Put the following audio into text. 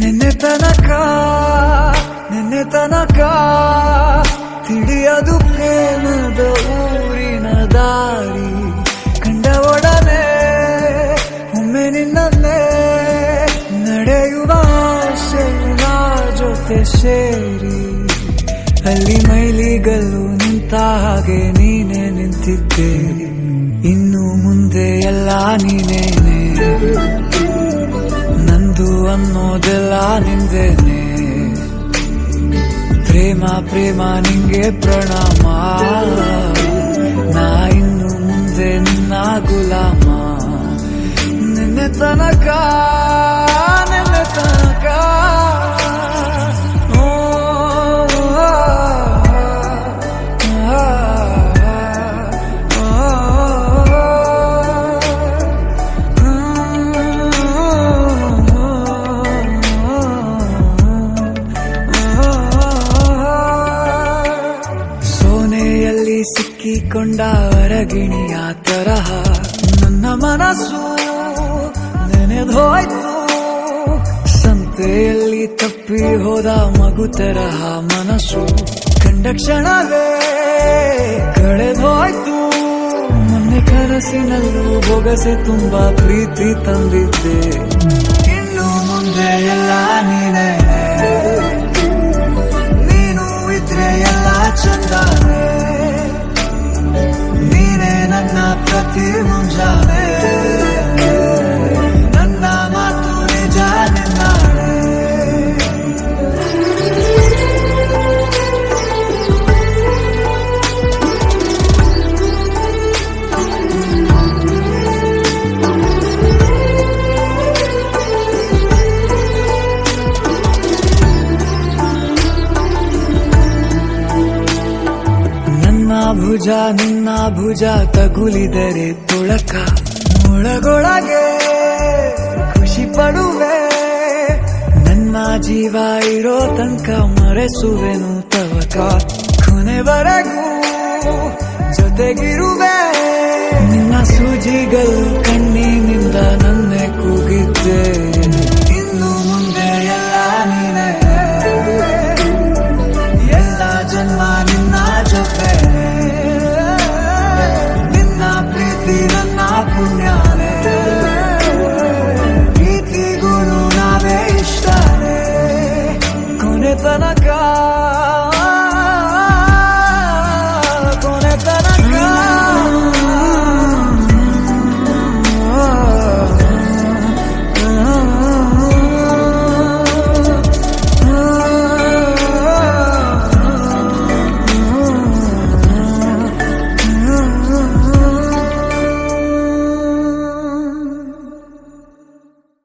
ನಿನ್ನೆ ತನಕ ತಿಳಿಯದು ಪ್ರೇಮದ ಊರಿನ ದಾರಿ. ಕಂಡ ಒಡನೆ ಒಮ್ಮೆ ನಿನ್ನೇ ನಡೆಯುವ ಆಸೆಯ ಜೊತೆ ಸೇರಿ, ಅಲ್ಲಿ ಮೈಲಿಗಲ್ಲು ನಿಂತ ಹಾಗೆ ನೀನೆ ನಿಂತಿದ್ದೆ. ಇನ್ನು ಮುಂದೆ ಎಲ್ಲ ನೀನೇನೆ, ನಂದು ಅನ್ನೋದೆಲ್ಲ ನಿಂದೇನೆ. ಪ್ರೇಮ ಪ್ರೇಮ ನಿಂಗೆ ಪ್ರಣಾಮ, ನಾ ಇನ್ನು ಮುಂದೆ ನಿನ್ನ ಗುಲಾಮ. ನಿನ್ನೆ ತನಕ ಸಿಕ್ಕಿಕೊಂಡ ಅರಗಿಣಿಯ ತರಹ ನನ್ನ ಮನಸ್ಸು ನೆನೆದೋಯ್ತು. ಸಂತೆಯಲ್ಲಿ ತಪ್ಪಿ ಹೋದ ಮಗು ತರಹ ಮನಸ್ಸು ಕಂಡ ಕ್ಷಣವೇ ಕಳೆದೋಯ್ತು. ಮೊನ್ನೆ ಕನಸಿನಲ್ಲೂ ಬೊಗಸೆ ತುಂಬಾ ಪ್ರೀತಿ ತಂದಿದ್ದೆ. ಇನ್ನು ಮುಂದೆ ಎಲ್ಲ ನೀನೇ, ನೀನು ಇದ್ರೆ ಎಲ್ಲ ಚಂದಾನೆ. ನೀನೇ ನನ್ನ ಪ್ರತಿ ಮುಂಜಾನೆ, ನನ್ನ ಮಾತು ನಿಜ ನಿನ್ನಾಳೆ. ಭುಜ ನಿನ್ನ ಭುಜ ತಗುಲಿದರೆ ತುಳಕ, ಒಳಗೊಳಗೆ ಖುಷಿ ಪಡುವೆ. ನನ್ನ ಜೀವ ಇರೋ ತನಕ ಮರೆಸುವೆನು ತವಕ, ಕೊನೆವರೆಗೂ ಜೊತೆಗಿರುವೆ. ನಿನ್ನ ಸೂಜಿಗಳು ಕಣ್ಣಿನಿಂದ ನನ್ನೆ ಕೂಗಿದ್ದೆ. ಇನ್ನು ಮುಂದೆ ಎಲ್ಲ ನೀನೇ, ಎಲ್ಲ ಜನ್ಮ ನಿನ್ನ ಜೊತೆ. ನನ್ನ ಪುಣ್ಯನೇ, ಪ್ರೀತಿಗೂ ನಾವೇ ಇಷ್ಟನೇ. ಕೊನೆ ತನಕ